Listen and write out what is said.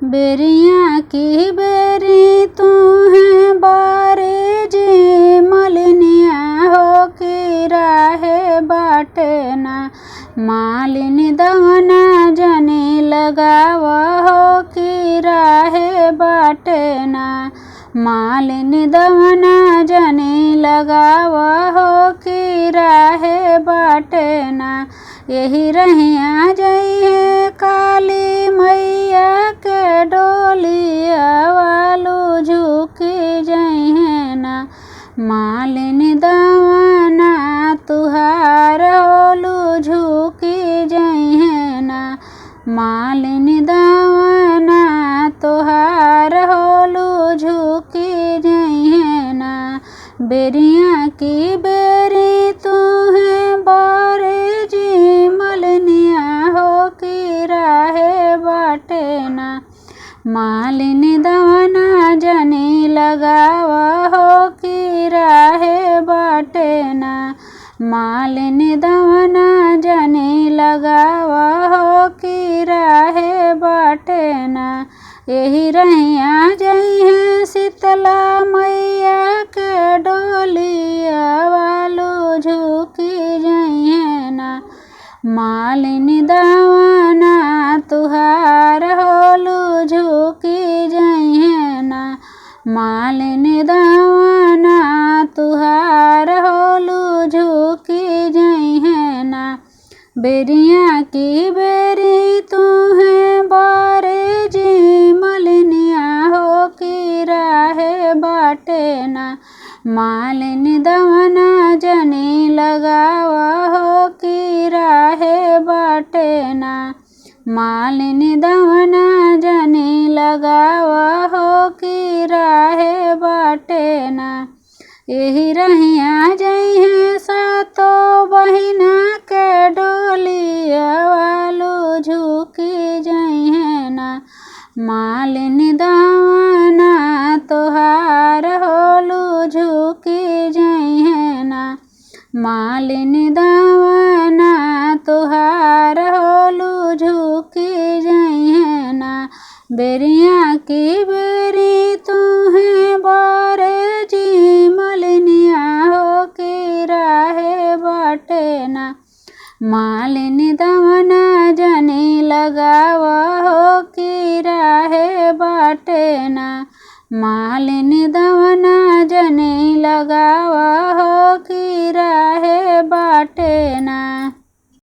बेरिया की बेरी तू है बारे जी मलिनिया हो की राहे बाटना। मालिनी दवना जनी लगाव हो की राहे बाटना। मालिनी दवना जनी लगाव हो की राहे बाटना। यही रहिया जइहे काली मैया के डोलिया वालू झुकी जइहे ना। मालिनी दवना तुहार होलू झुकी जइहे ना। मालिनी दवना तुहार होलू झुकी जइहे ना। बेरिया की बेरी तू है बारे जी मलिनिया हो की राहे बाटना। मालिनी दवना जनी लगाव हो की राहे बाटना। मालिनी दवना जनी लगाव हो की राहे बाटना। यही रहिया जइहे शीतला मैया के डोलिया वालू झुकी जइहे ना। मालिनी दवना तुहार होलू झुकी जइहे ना। मालिनी दवना तुहार होलू झुकी जइहे ना। बेरिया की बेरी तू है बारे जी मलिनिया हो की राहे बाटना। मालिनी दवना जनी लगाव हो की राहे बाटना। मालिनी दवना जनी लगाव हो की राहे बाटना। यही रहिया जइहे सातो बहिना के डोलिया वालू झुकी जइहे ना। मालिनी दवना तुहार होलू झुकी जइहे ना। मालिनी दवना तुहार होलू झुकी जइहे ना। बेरिया की बेरी तू है बारे जी मलिनिया हो की राहे बाटना। मालिनी दवना जनी लगाव हो की राहे बाटना। मालिनी दवना जनी लगाव हो की राहे बाटना।